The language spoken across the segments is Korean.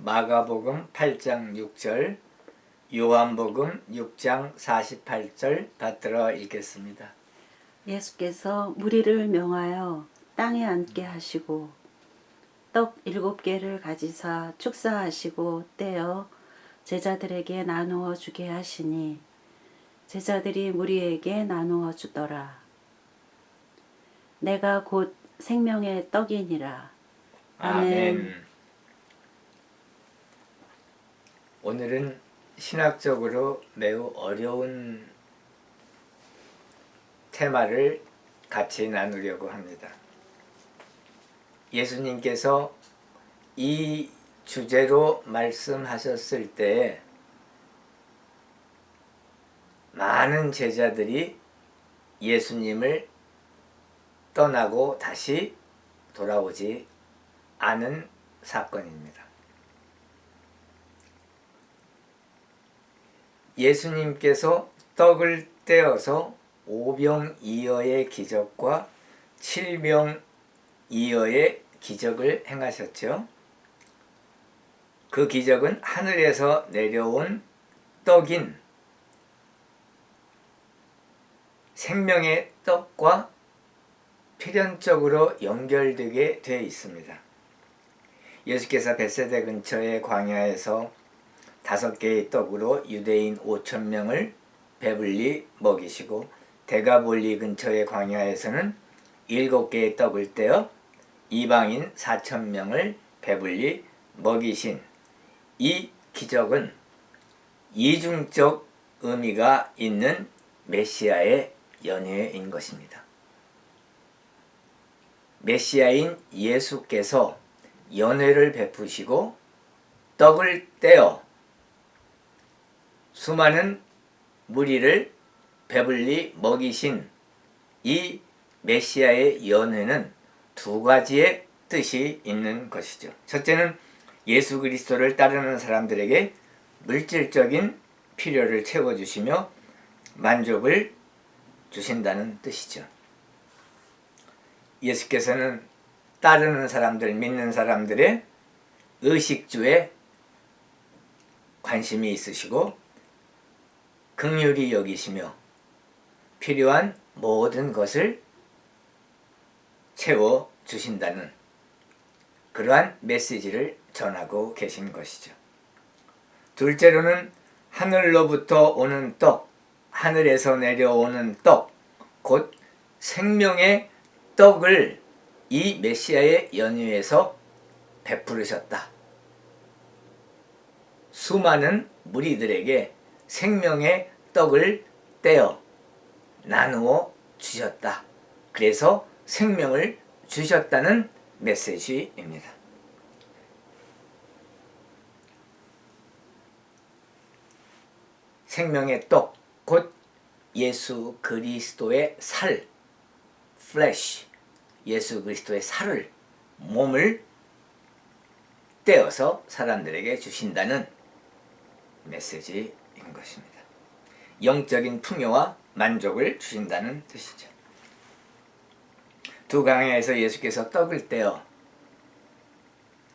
마가복음 8장 6절, 요한복음 6장 48절 받들어 읽겠습니다. 예수께서 무리를 명하여 땅에 앉게 하시고 떡 7개를 가지사 축사하시고 떼어 제자들에게 나누어 주게 하시니 제자들이 무리에게 나누어 주더라. 내가 곧 생명의 떡이니라. 아멘. 오늘은 신학적으로 매우 어려운 테마를 같이 나누려고 합니다. 예수님께서 이 주제로 말씀하셨을 때 많은 제자들이 예수님을 떠나고 다시 돌아오지 않은 사건입니다. 예수님께서 떡을 떼어서 오병이어의 기적과 칠병이어의 기적을 행하셨죠. 그 기적은 하늘에서 내려온 떡인 생명의 떡과 필연적으로 연결되게 되어 있습니다. 예수께서 벳세다 근처의 광야에서 5개의 떡으로 유대인 5,000명을 배불리 먹이시고 데가볼리 근처의 광야에서는 7개의 떡을 떼어 이방인 4,000명을 배불리 먹이신 이 기적은 이중적 의미가 있는 메시아의 연회인 것입니다. 메시아인 예수께서 연회를 베푸시고 떡을 떼어 수많은 무리를 배불리 먹이신 이 메시아의 연회는 2가지의 뜻이 있는 것이죠. 첫째는 예수 그리스도를 따르는 사람들에게 물질적인 필요를 채워주시며 만족을 주신다는 뜻이죠. 예수께서는 따르는 사람들, 믿는 사람들의 의식주에 관심이 있으시고 긍휼히 여기시며 필요한 모든 것을 채워주신다는 그러한 메시지를 전하고 계신 것이죠. 둘째로는 하늘로부터 오는 떡, 하늘에서 내려오는 떡, 곧 생명의 떡을 이 메시아의 연회에서 베푸르셨다. 수많은 무리들에게 생명의 떡을 떼어 나누어 주셨다. 그래서 생명을 주셨다는 메시지입니다. 생명의 떡, 곧 예수 그리스도의 살, flesh, 예수 그리스도의 살을, 몸을 떼어서 사람들에게 주신다는 메시지인 것입니다. 영적인 풍요와 만족을 주신다는 뜻이죠. 두 강야에서 예수께서 떡을 떼어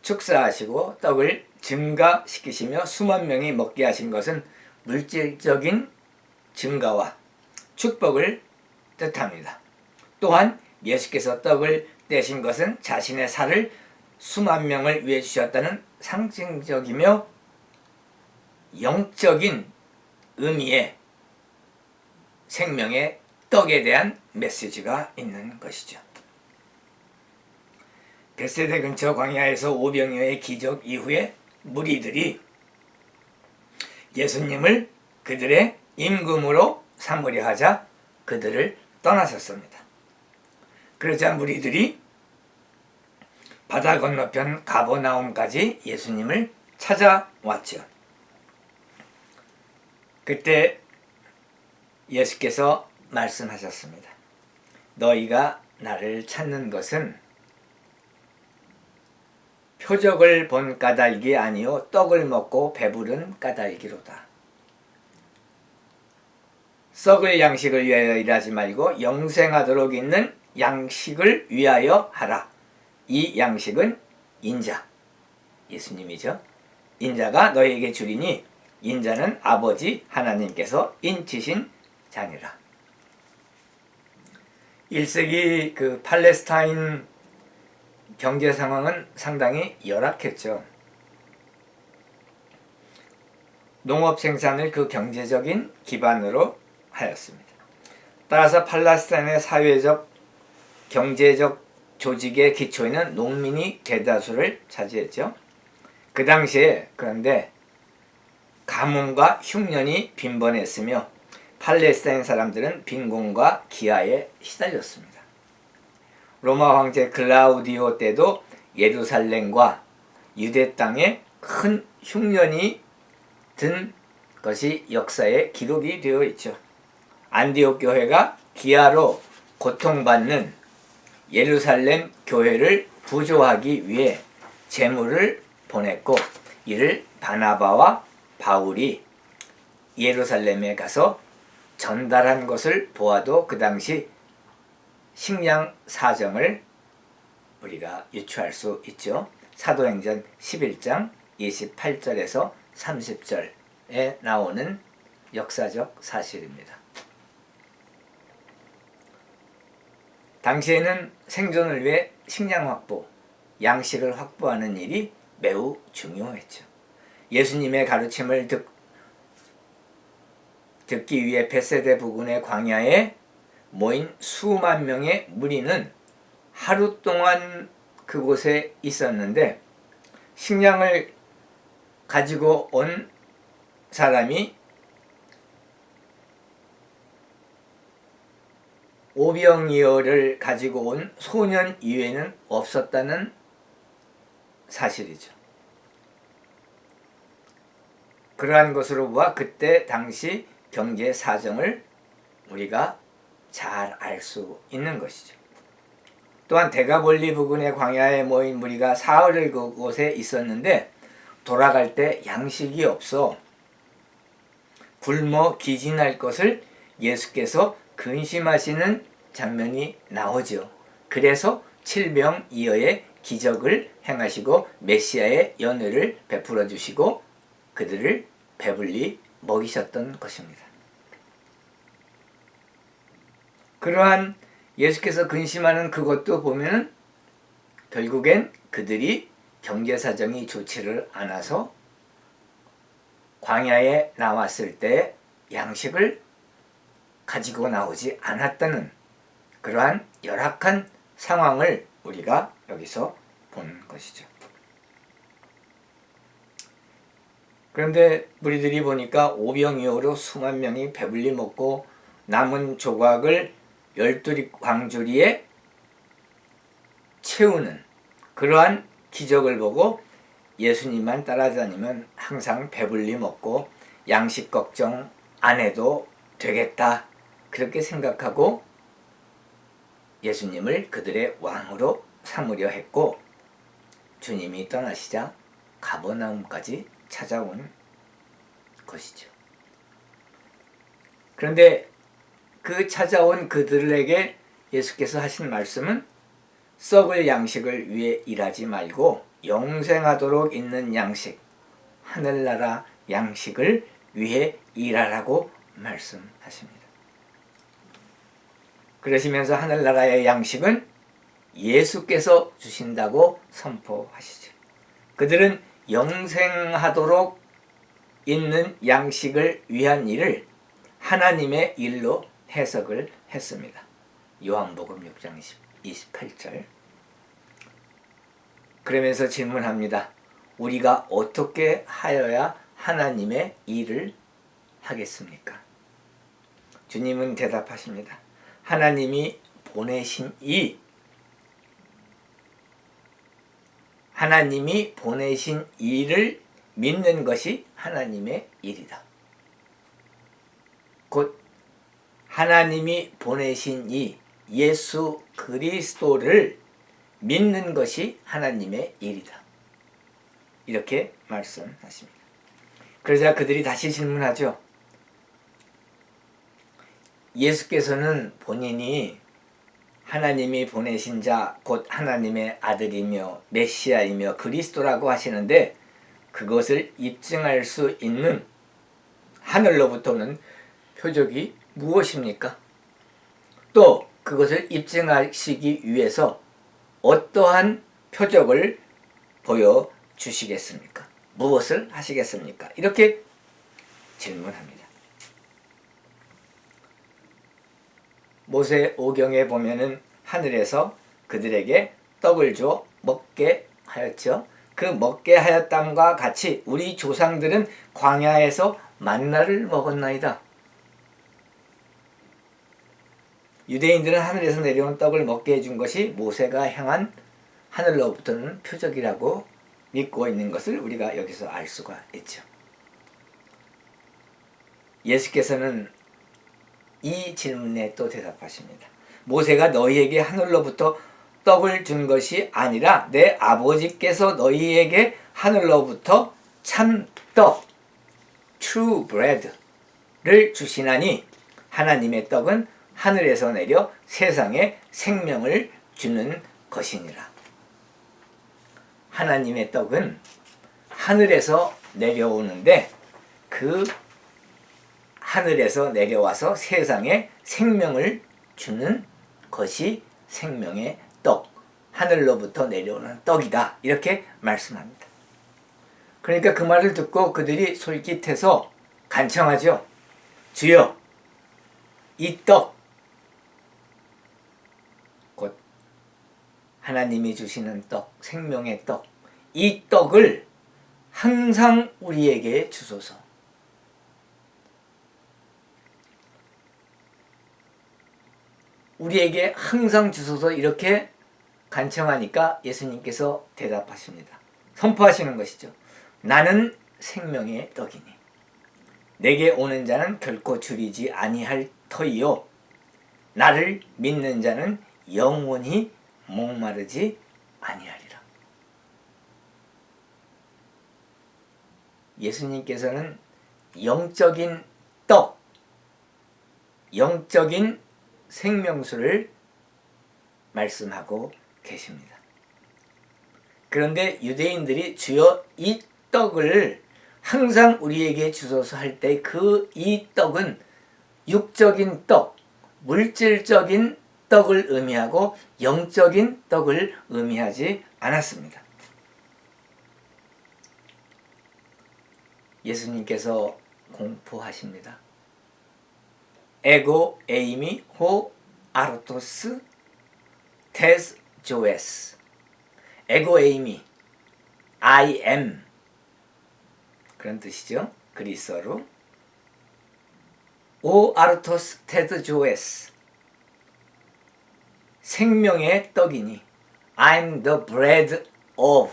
축사하시고 떡을 증가시키시며 수만 명이 먹게 하신 것은 물질적인 증가와 축복을 뜻합니다. 또한 예수께서 떡을 떼신 것은 자신의 살을 수만 명을 위해 주셨다는 상징적이며 영적인 의미의 생명의 떡에 대한 메시지가 있는 것이죠. 벳세다 근처 광야에서 오병이어의 기적 이후에 무리들이 예수님을 그들의 임금으로 삼으려 하자 그들을 떠나셨습니다. 그러자 무리들이 바다 건너편 가버나움까지 예수님을 찾아왔죠. 그때 예수께서 말씀하셨습니다. 너희가 나를 찾는 것은 표적을 본 까닭이 아니요 떡을 먹고 배부른 까닭이로다. 썩을 양식을 위하여 일하지 말고 영생하도록 있는 양식을 위하여 하라. 이 양식은 인자, 예수님이죠. 인자가 너희에게 주리니 인자는 아버지 하나님께서 인치신 자니라. 1세기 그 팔레스타인 경제 상황은 상당히 열악했죠. 농업 생산을 그 경제적인 기반으로 하였습니다. 따라서 팔레스타인의 사회적, 경제적 조직의 기초에는 농민이 대다수를 차지했죠. 그 당시에 그런데 가뭄과 흉년이 빈번했으며 팔레스타인 사람들은 빈곤과 기아에 시달렸습니다. 로마 황제 글라우디오 때도 예루살렘과 유대 땅에 큰 흉년이 든 것이 역사에 기록이 되어 있죠. 안디옥 교회가 기아로 고통받는 예루살렘 교회를 부조하기 위해 제물을 보냈고, 이를 바나바와 바울이 예루살렘에 가서 전달한 것을 보아도 그 당시 식량 사정을 우리가 유추할 수 있죠. 사도행전 11장 28절에서 30절에 나오는 역사적 사실입니다. 당시에는 생존을 위해 식량 확보, 양식을 확보하는 일이 매우 중요했죠. 예수님의 가르침을 듣기 위해 벳세다 부근의 광야에 모인 수만 명의 무리는 하루 동안 그곳에 있었는데, 식량을 가지고 온 사람이 오병이어를 가지고 온 소년 이외에는 없었다는 사실이죠. 그러한 것으로 보아 그때 당시 경제 사정을 우리가 잘 알 수 있는 것이죠. 또한 대가볼리 부근의 광야에 모인 무리가 사흘을 그곳에 있었는데 돌아갈 때 양식이 없어 굶어 기진할 것을 예수께서 근심하시는 장면이 나오죠. 그래서 칠병이어의 기적을 행하시고 메시아의 연회를 베풀어 주시고 그들을 배불리 먹이셨던 것입니다. 그러한 예수께서 근심하는 그것도 보면은 결국엔 그들이 경제사정이 좋지를 않아서 광야에 나왔을 때 양식을 가지고 나오지 않았다는 그러한 열악한 상황을 우리가 여기서 본 것이죠. 그런데 우리들이 보니까 오병이어로 수만 명이 배불리 먹고 남은 조각을 12광주리에 채우는 그러한 기적을 보고 예수님만 따라다니면 항상 배불리 먹고 양식 걱정 안 해도 되겠다, 그렇게 생각하고 예수님을 그들의 왕으로 삼으려 했고, 주님이 떠나시자 가버나움까지 찾아온 것이죠. 그런데 그 찾아온 그들에게 예수께서 하신 말씀은 썩을 양식을 위해 일하지 말고 영생하도록 있는 양식, 하늘나라 양식을 위해 일하라고 말씀하십니다. 그러시면서 하늘나라의 양식은 예수께서 주신다고 선포하시죠. 그들은 영생하도록 있는 양식을 위한 일을 하나님의 일로 해석을 했습니다. 요한복음 6장 28절. 그러면서 질문합니다. 우리가 어떻게 하여야 하나님의 일을 하겠습니까? 주님은 대답하십니다. 하나님이 보내신 일을 믿는 것이 하나님의 일이다. 곧 하나님이 보내신 예수 그리스도를 믿는 것이 하나님의 일이다. 이렇게 말씀하십니다. 그러자 그들이 다시 질문하죠. 예수께서는 본인이 하나님이 보내신 자, 곧 하나님의 아들이며 메시아이며 그리스도라고 하시는데 그것을 입증할 수 있는 하늘로부터 오는 표적이 무엇입니까? 또 그것을 입증하시기 위해서 어떠한 표적을 보여주시겠습니까? 무엇을 하시겠습니까? 이렇게 질문합니다. 모세 오경에 보면은 하늘에서 그들에게 떡을 줘 먹게 하였죠. 그 먹게 하였담과 같이 우리 조상들은 광야에서 만나를 먹었나이다. 유대인들은 하늘에서 내려온 떡을 먹게 해준 것이 모세가 향한 하늘로부터는 표적이라고 믿고 있는 것을 우리가 여기서 알 수가 있죠. 예수께서는 이 질문에 또 대답하십니다. 모세가 너희에게 하늘로부터 떡을 준 것이 아니라 내 아버지께서 너희에게 하늘로부터 참떡, true bread를 주시나니 하나님의 떡은 하늘에서 내려 세상에 생명을 주는 것이니라. 하나님의 떡은 하늘에서 내려오는데 그 하늘에서 내려와서 세상에 생명을 주는 것이 생명의 떡, 하늘로부터 내려오는 떡이다. 이렇게 말씀합니다. 그러니까 그 말을 듣고 그들이 솔깃해서 간청하죠. 주여, 이 떡, 곧 하나님이 주시는 떡, 생명의 떡, 이 떡을 항상 우리에게 주소서. 우리에게 항상 주소서 이렇게 간청하니까 예수님께서 대답하십니다. 선포하시는 것이죠. 나는 생명의 떡이니 내게 오는 자는 결코 줄이지 아니할 터이요 나를 믿는 자는 영원히 목마르지 아니하리라. 예수님께서는 영적인 떡, 영적인 생명수를 말씀하고 계십니다. 그런데 유대인들이 주여 이 떡을 항상 우리에게 주소서 할 때 그 이 떡은 육적인 떡, 물질적인 떡을 의미하고 영적인 떡을 의미하지 않았습니다. 예수님께서 공포하십니다. 에고 에이미 호 아르토스 테스 조에스. 에고 에이미 I am 그런 뜻이죠. 그리스어로. 오 아르토스 테드 조에스 생명의 떡이니 I'm the bread of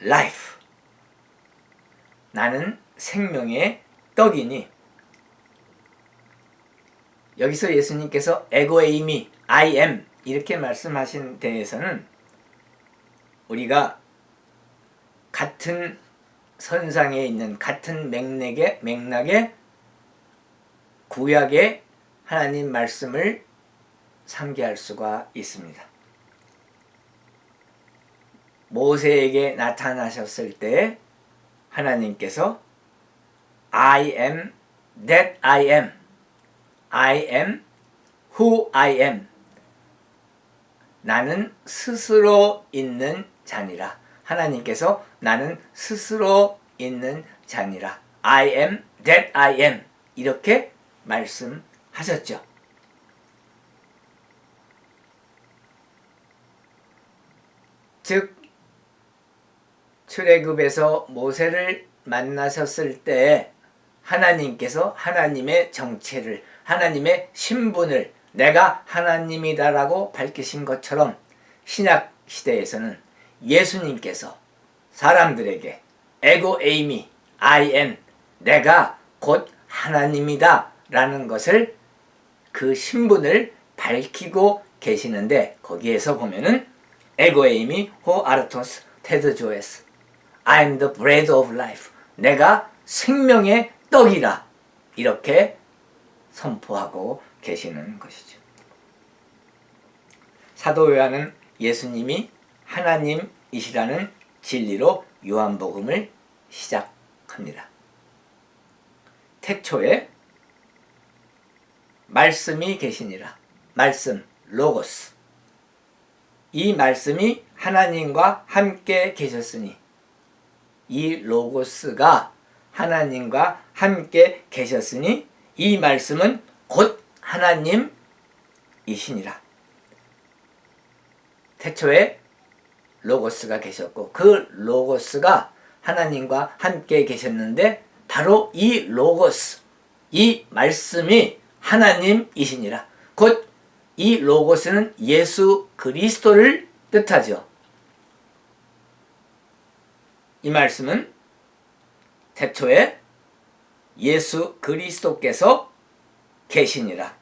life. 나는 생명의 떡이니 여기서 예수님께서 에고 에이미 I am 이렇게 말씀하신 데에서는 우리가 같은 선상에 있는 같은 맥락의 구약의 하나님 말씀을 상기할 수가 있습니다. 모세에게 나타나셨을 때 하나님께서 I am that I am, I am who I am. 나는 스스로 있는 자니라. 하나님께서 나는 스스로 있는 자니라. I am that I am. 이렇게 말씀하셨죠. 즉 출애굽에서 모세를 만나셨을 때 하나님께서 하나님의 정체를, 하나님의 신분을 내가 하나님이다라고 밝히신 것처럼 신약 시대에서는 예수님께서 사람들에게 에고 에이미 I am 내가 곧 하나님이다 라는 것을 그 신분을 밝히고 계시는데 거기에서 보면은 에고 에이미 호 아르토스 테드 조에스 I am the bread of life 내가 생명의 떡이라 이렇게 선포하고 계시는 것이죠. 사도 요한은 예수님이 하나님이시라는 진리로 요한복음을 시작합니다. 태초에 말씀이 계시니라. 말씀, 로고스. 이 말씀이 하나님과 함께 계셨으니, 이 로고스가 하나님과 함께 계셨으니 이 말씀은 곧 하나님이시니라. 태초에 로고스가 계셨고 그 로고스가 하나님과 함께 계셨는데 바로 이 로고스, 이 말씀이 하나님이시니라. 곧 이 로고스는 예수 그리스도를 뜻하죠. 이 말씀은 태초에 예수 그리스도께서 계시니라.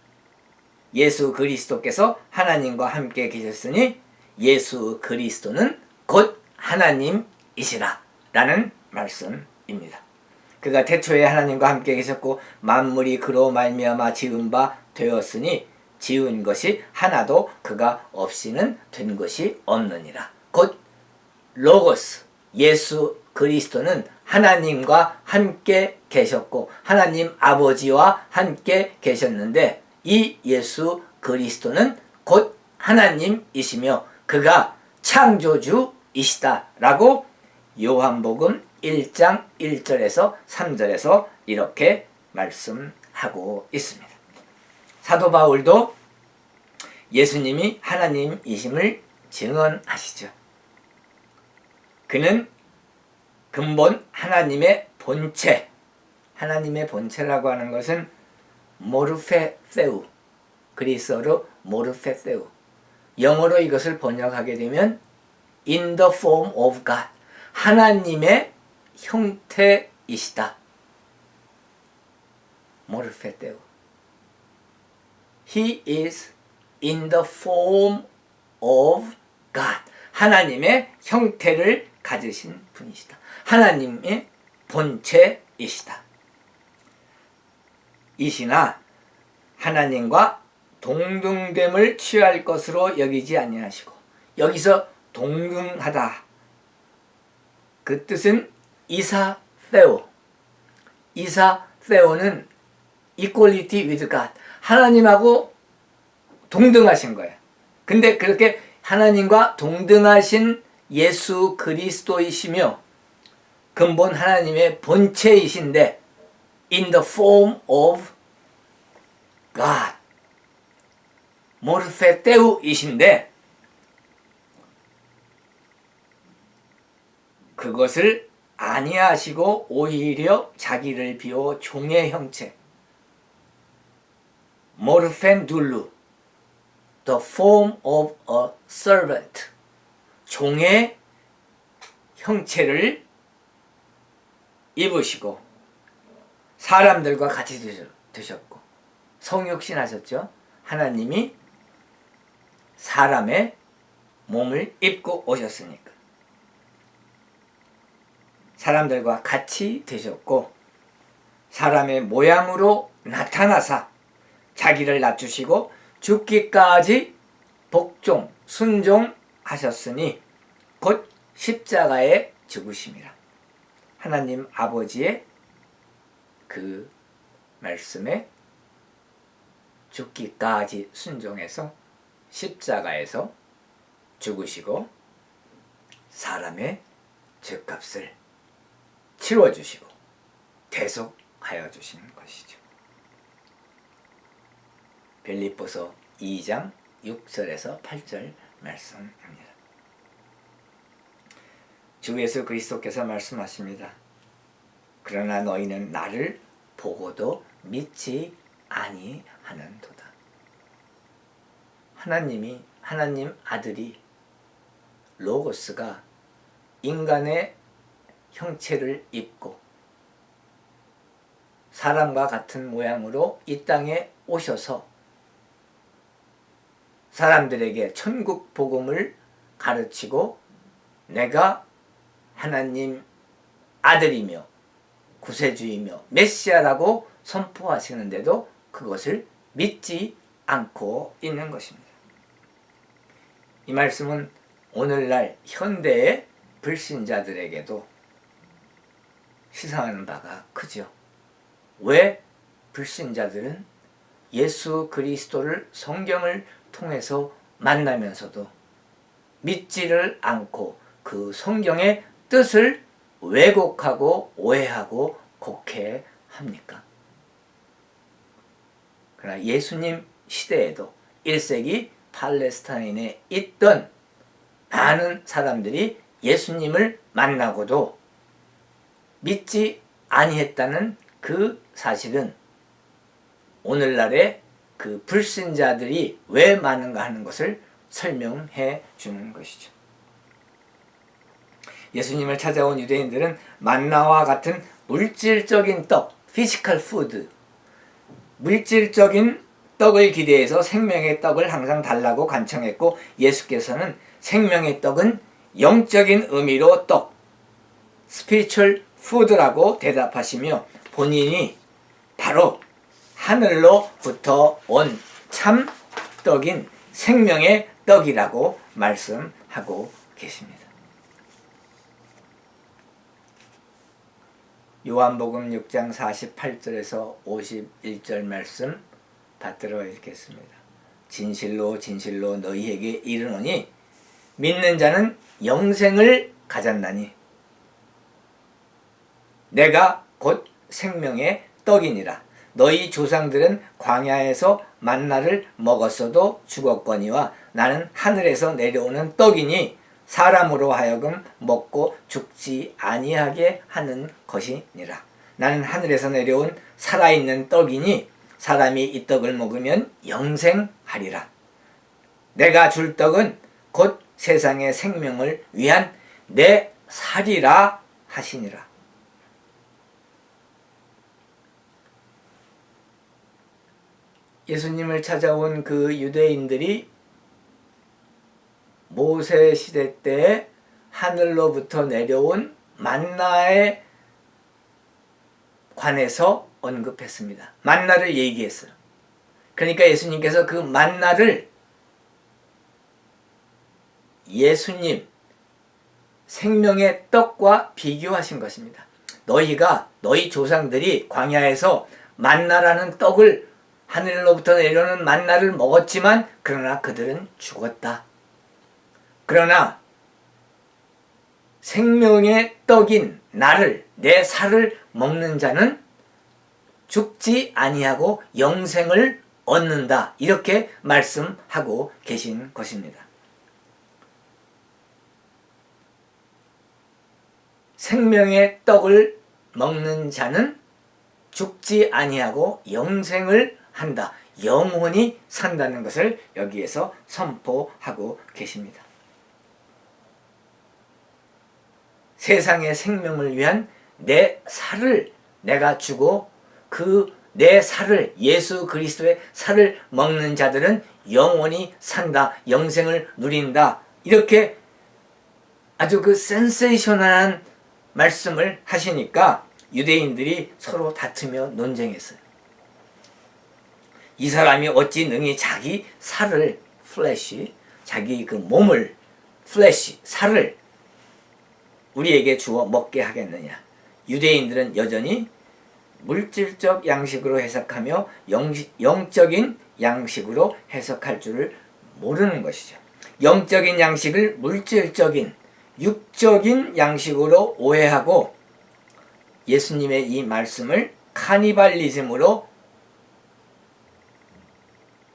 예수 그리스도께서 하나님과 함께 계셨으니 예수 그리스도는 곧 하나님이시라 라는 말씀입니다. 그가 태초에 하나님과 함께 계셨고 만물이 그로 말미암아 지은 바 되었으니 지은 것이 하나도 그가 없이는 된 것이 없느니라. 곧 로고스, 예수 그리스도는 하나님과 함께 계셨고 하나님 아버지와 함께 계셨는데 이 예수 그리스도는 곧 하나님이시며 그가 창조주이시다라고 요한복음 1장 1절에서 3절에서 이렇게 말씀하고 있습니다. 사도 바울도 예수님이 하나님이심을 증언하시죠. 그는 근본 하나님의 본체, 하나님의 본체라고 하는 것은 모르페세우, 그리스어로 모르페세우, 영어로 이것을 번역하게 되면 in the form of God, 하나님의 형태이시다. 모르페세우. He is in the form of God. 하나님의 형태를 가지신 분이시다. 하나님의 본체이시다. 이시나 하나님과 동등됨을 취할 것으로 여기지 아니하시고, 여기서 동등하다, 그 뜻은 이사세오. 이사세오는 equality with God, 하나님하고 동등하신 거예요. 근데 그렇게 하나님과 동등하신 예수 그리스도이시며 근본 하나님의 본체이신데 in the form of God, 모르페테우이신데 그것을 아니하시고 오히려 자기를 비워 종의 형체, 모르펜둘루, the form of a servant, 종의 형체를 입으시고 사람들과 같이 드셨고 성육신 하셨죠. 하나님이 사람의 몸을 입고 오셨으니까 사람들과 같이 되셨고 사람의 모양으로 나타나사 자기를 낮추시고 죽기까지 복종, 순종하셨으니 곧 십자가에 죽으심이라. 하나님 아버지의 그 말씀에 죽기까지 순종해서 십자가에서 죽으시고 사람의 죄값을 치워주시고 대속하여 주신 것이죠. 빌립보서 2장 6절에서 8절 말씀입니다. 주 예수 그리스도께서 말씀하십니다. 그러나 너희는 나를 보고도 믿지 아니하는도다. 하나님 아들이 로고스가 인간의 형체를 입고 사람과 같은 모양으로 이 땅에 오셔서 사람들에게 천국 복음을 가르치고 내가 하나님 아들이며 구세주이며 메시아라고 선포하시는데도 그것을 믿지 않고 있는 것입니다. 이 말씀은 오늘날 현대의 불신자들에게도 시사하는 바가 크죠. 왜 불신자들은 예수 그리스도를 성경을 통해서 만나면서도 믿지를 않고 그 성경의 뜻을 왜곡하고 오해하고 곡해합니까? 그러나 예수님 시대에도 1세기 팔레스타인에 있던 많은 사람들이 예수님을 만나고도 믿지 아니했다는 그 사실은 오늘날의 그 불신자들이 왜 많은가 하는 것을 설명해 주는 것이죠. 예수님을 찾아온 유대인들은 만나와 같은 물질적인 떡, physical food, 물질적인 떡을 기대해서 생명의 떡을 항상 달라고 간청했고, 예수께서는 생명의 떡은 영적인 의미로 떡, spiritual food라고 대답하시며 본인이 바로 하늘로부터 온 참 떡인 생명의 떡이라고 말씀하고 계십니다. 요한복음 6장 48절에서 51절 말씀 받들어 읽겠습니다. 진실로 진실로 너희에게 이르노니 믿는 자는 영생을 가졌나니 내가 곧 생명의 떡이니라. 너희 조상들은 광야에서 만나를 먹었어도 죽었거니와 나는 하늘에서 내려오는 떡이니 사람으로 하여금 먹고 죽지 아니하게 하는 것이니라. 나는 하늘에서 내려온 살아있는 떡이니 사람이 이 떡을 먹으면 영생하리라. 내가 줄 떡은 곧 세상의 생명을 위한 내 살이라 하시니라. 예수님을 찾아온 그 유대인들이 모세 시대 때 하늘로부터 내려온 만나에 관해서 언급했습니다. 만나를 얘기했어요. 그러니까 예수님께서 그 만나를 예수님 생명의 떡과 비교하신 것입니다. 너희 조상들이 광야에서 만나라는 떡을 하늘로부터 내려오는 만나를 먹었지만 그러나 그들은 죽었다. 그러나 생명의 떡인 나를, 내 살을 먹는 자는 죽지 아니하고 영생을 얻는다. 이렇게 말씀하고 계신 것입니다. 생명의 떡을 먹는 자는 죽지 아니하고 영생을 한다. 영원히 산다는 것을 여기에서 선포하고 계십니다. 세상의 생명을 위한 내 살을 내가 주고 그 내 살을, 예수 그리스도의 살을 먹는 자들은 영원히 산다. 영생을 누린다. 이렇게 아주 그 센세이셔널한 말씀을 하시니까 유대인들이 서로 다투며 논쟁했어요. 이 사람이 어찌 능히 자기 살을, 플래시, 자기 그 몸을, 플래시, 살을 우리에게 주어 먹게 하겠느냐. 유대인들은 여전히 물질적 양식으로 해석하며 영적인 양식으로 해석할 줄을 모르는 것이죠. 영적인 양식을 물질적인, 육적인 양식으로 오해하고 예수님의 이 말씀을 카니발리즘으로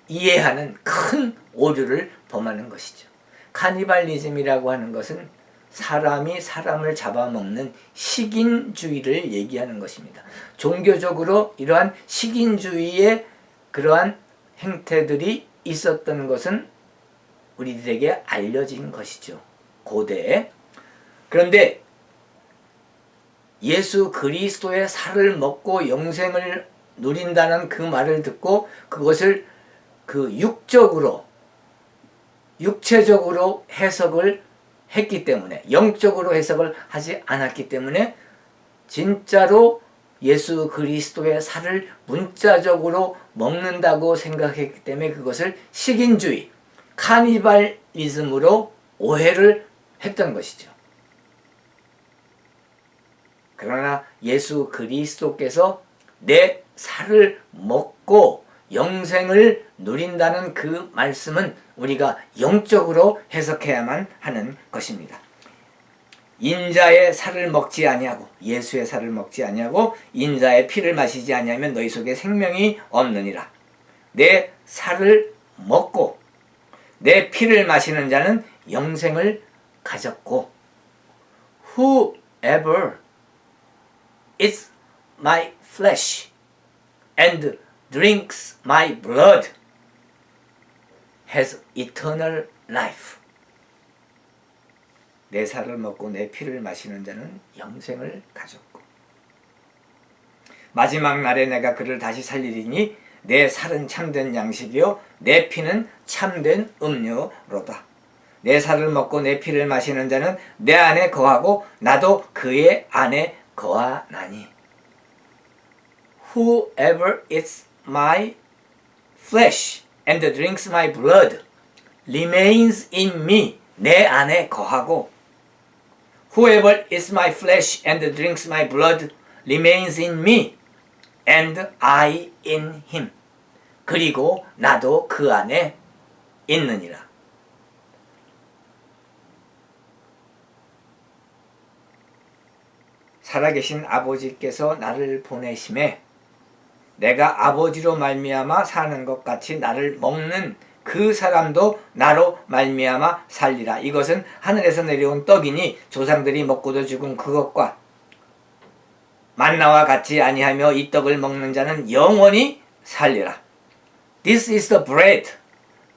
이해하는 큰 오류를 범하는 것이죠. 카니발리즘이라고 하는 것은 사람이 사람을 잡아먹는 식인주의를 얘기하는 것입니다. 종교적으로 이러한 식인주의의 그러한 행태들이 있었던 것은 우리들에게 알려진 것이죠. 고대에. 그런데 예수 그리스도의 살을 먹고 영생을 누린다는 그 말을 듣고 그것을 그 육체적으로 해석을 했기 때문에, 영적으로 해석을 하지 않았기 때문에 진짜로 예수 그리스도의 살을 문자적으로 먹는다고 생각했기 때문에 그것을 식인주의, 카니발리즘으로 오해를 했던 것이죠. 그러나 예수 그리스도께서 내 살을 먹고 영생을 누린다는 그 말씀은 우리가 영적으로 해석해야만 하는 것입니다. 인자의 살을 먹지 아니하고 예수의 살을 먹지 아니하고 인자의 피를 마시지 아니하면 너희 속에 생명이 없느니라. 내 살을 먹고 내 피를 마시는 자는 영생을 가졌고 Whoever eats my flesh and drinks my blood has eternal life. 내 살을 먹고 내 피를 마시는 자는 영생을 가졌고 마지막 날에 내가 그를 다시 살리리니 내 살은 참된 양식이요 내 피는 참된 음료로다. 내 살을 먹고 내 피를 마시는 자는 내 안에 거하고 나도 그의 안에 거하나니. Whoever eats my flesh and drinks my blood remains in me. 내 안에 거하고 Whoever eats my flesh and drinks my blood remains in me and I in him. 그리고 나도 그 안에 있느니라. 살아계신 아버지께서 나를 보내심에 내가 아버지로 말미암아 사는 것 같이 나를 먹는 그 사람도 나로 말미암아 살리라. 이것은 하늘에서 내려온 떡이니 조상들이 먹고도 죽은 그것과 만나와 같지 아니하며 이 떡을 먹는 자는 영원히 살리라. This is the bread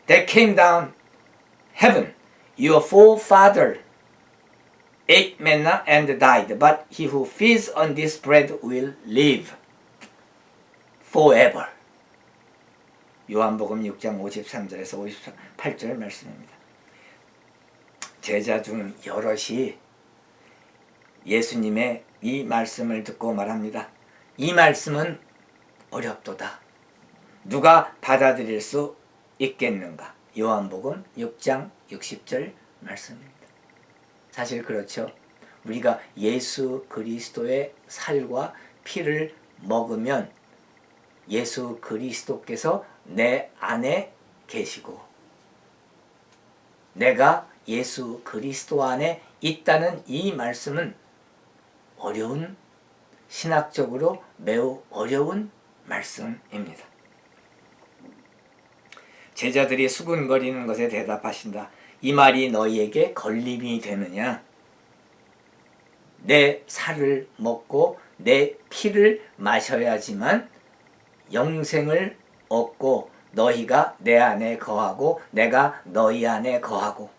that came down heaven. Your forefather ate manna and died, but he who feeds on this bread will live forever. 요한복음 6장 53절에서 58절 말씀입니다. 제자 중 여럿이 예수님의 이 말씀을 듣고 말합니다. 이 말씀은 어렵도다. 누가 받아들일 수 있겠는가? 요한복음 6장 60절 말씀입니다. 사실 그렇죠. 우리가 예수 그리스도의 살과 피를 먹으면 예수 그리스도께서 내 안에 계시고 내가 예수 그리스도 안에 있다는 이 말씀은 어려운, 신학적으로 매우 어려운 말씀입니다. 제자들이 수군거리는 것에 대답하신다. 이 말이 너희에게 걸림이 되느냐? 내 살을 먹고 내 피를 마셔야지만 영생을 얻고 너희가 내 안에 거하고 내가 너희 안에 거하고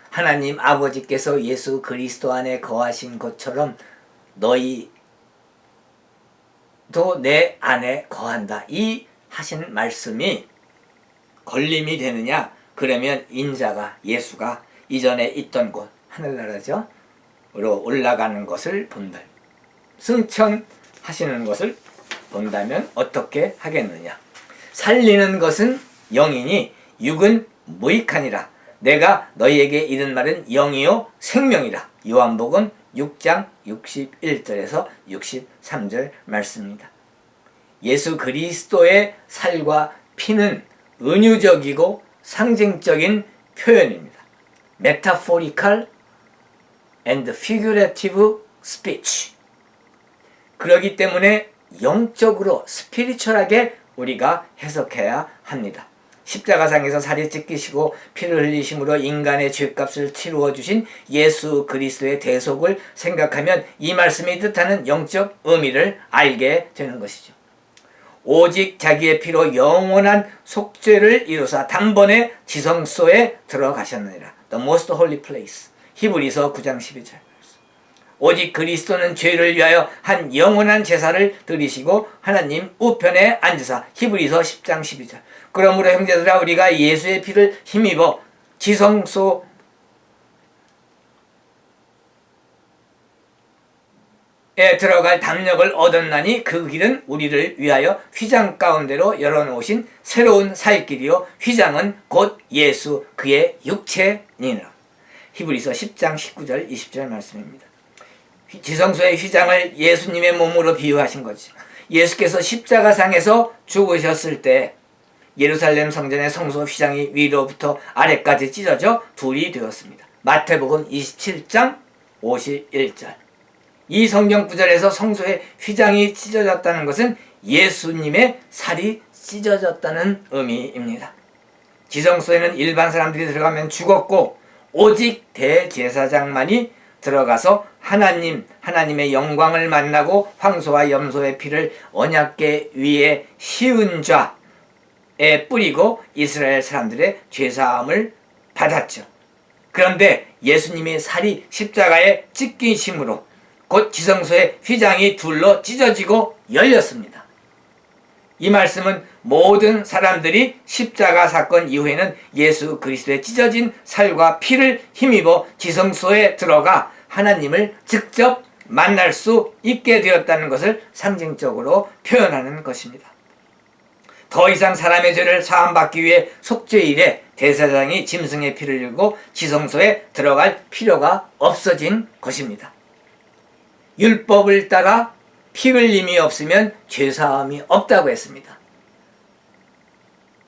하나님 아버지께서 예수 그리스도 안에 거하신 것처럼 너희도 내 안에 거한다. 이 하신 말씀이 걸림이 되느냐? 그러면 인자가 예수가 이전에 있던 곳 하늘나라죠. 으로 올라가는 것을 본다. 승천하시는 것을 본다면 어떻게 하겠느냐? 살리는 것은 영이니 육은 무익하니라. 내가 너희에게 이른 말은 영이요 생명이라. 요한복음 6장 61절에서 63절 말씀입니다. 예수 그리스도의 살과 피는 은유적이고 상징적인 표현입니다. Metaphorical and figurative speech. 그렇기 때문에 영적으로 스피리추얼하게 우리가 해석해야 합니다. 십자가상에서 살이 찢기시고 피를 흘리심으로 인간의 죄값을 치루어 주신 예수 그리스도의 대속을 생각하면 이 말씀이 뜻하는 영적 의미를 알게 되는 것이죠. 오직 자기의 피로 영원한 속죄를 이루사 단번에 지성소에 들어가셨느니라. The most holy place. 히브리서 9장 12절. 오직 그리스도는 죄를 위하여 한 영원한 제사를 드리시고 하나님 우편에 앉으사. 히브리서 10장 12절. 그러므로 형제들아 우리가 예수의 피를 힘입어 지성소에 들어갈 담력을 얻었나니 그 길은 우리를 위하여 휘장 가운데로 열어놓으신 새로운 살 길이요 휘장은 곧 예수 그의 육체니라. 히브리서 10장 19절 20절 말씀입니다. 지성소의 휘장을 예수님의 몸으로 비유하신 거죠. 예수께서 십자가상에서 죽으셨을 때 예루살렘 성전의 성소 휘장이 위로부터 아래까지 찢어져 둘이 되었습니다. 마태복음 27장 51절. 이 성경 구절에서 성소의 휘장이 찢어졌다는 것은 예수님의 살이 찢어졌다는 의미입니다. 지성소에는 일반 사람들이 들어가면 죽었고 오직 대제사장만이 들어가서 하나님의 영광을 만나고 황소와 염소의 피를 언약궤 위에 씌운 자에 뿌리고 이스라엘 사람들의 죄사함을 받았죠. 그런데 예수님의 살이 십자가에 찢기심으로 곧 지성소의 휘장이 둘로 찢어지고 열렸습니다. 이 말씀은 모든 사람들이 십자가 사건 이후에는 예수 그리스도의 찢어진 살과 피를 힘입어 지성소에 들어가 하나님을 직접 만날 수 있게 되었다는 것을 상징적으로 표현하는 것입니다. 더 이상 사람의 죄를 사함받기 위해 속죄일에 대제사장이 짐승의 피를 들고 지성소에 들어갈 필요가 없어진 것입니다. 율법을 따라 피 흘림이 없으면 죄사함이 없다고 했습니다.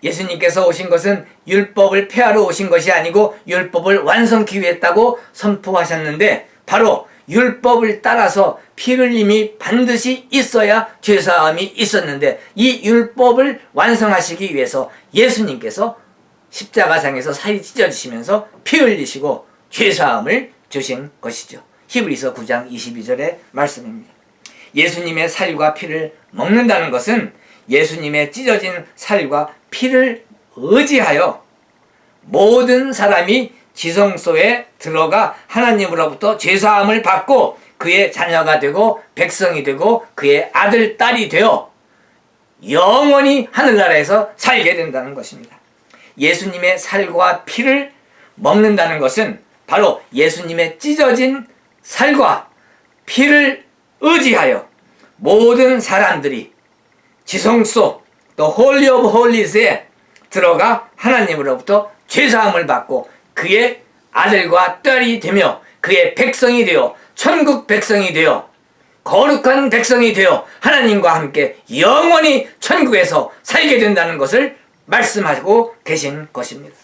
예수님께서 오신 것은 율법을 폐하러 오신 것이 아니고 율법을 완성하기 위해 했다고 선포하셨는데 바로 율법을 따라서 피 흘림이 반드시 있어야 죄사함이 있었는데 이 율법을 완성하시기 위해서 예수님께서 십자가상에서 살이 찢어지시면서 피 흘리시고 죄사함을 주신 것이죠. 히브리서 9장 22절의 말씀입니다. 예수님의 살과 피를 먹는다는 것은 예수님의 찢어진 살과 피를 의지하여 모든 사람이 지성소에 들어가 하나님으로부터 죄사함을 받고 그의 자녀가 되고 백성이 되고 그의 아들, 딸이 되어 영원히 하늘나라에서 살게 된다는 것입니다. 예수님의 살과 피를 먹는다는 것은 바로 예수님의 찢어진 살과 피를 의지하여 모든 사람들이 지성소 또 홀리 오브 홀리스에 들어가 하나님으로부터 죄사함을 받고 그의 아들과 딸이 되며 그의 백성이 되어 천국 백성이 되어 거룩한 백성이 되어 하나님과 함께 영원히 천국에서 살게 된다는 것을 말씀하고 계신 것입니다.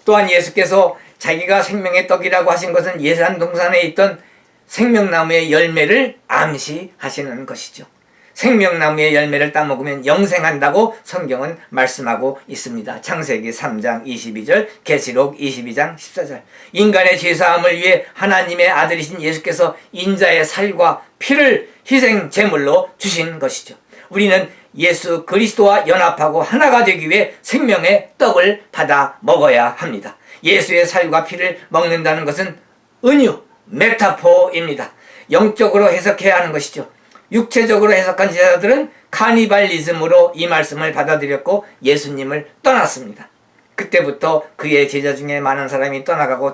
또한 예수께서 자기가 생명의 떡이라고 하신 것은 예산 동산에 있던 생명나무의 열매를 암시하시는 것이죠. 생명나무의 열매를 따먹으면 영생한다고 성경은 말씀하고 있습니다. 창세기 3장 22절, 계시록 22장 14절. 인간의 죄사함을 위해 하나님의 아들이신 예수께서 인자의 살과 피를 희생 제물로 주신 것이죠. 우리는 예수 그리스도와 연합하고 하나가 되기 위해 생명의 떡을 받아 먹어야 합니다. 예수의 살과 피를 먹는다는 것은 은유, 메타포입니다. 영적으로 해석해야 하는 것이죠. 육체적으로 해석한 제자들은 카니발리즘으로 이 말씀을 받아들였고 예수님을 떠났습니다. 그때부터 그의 제자 중에 많은 사람이 떠나가고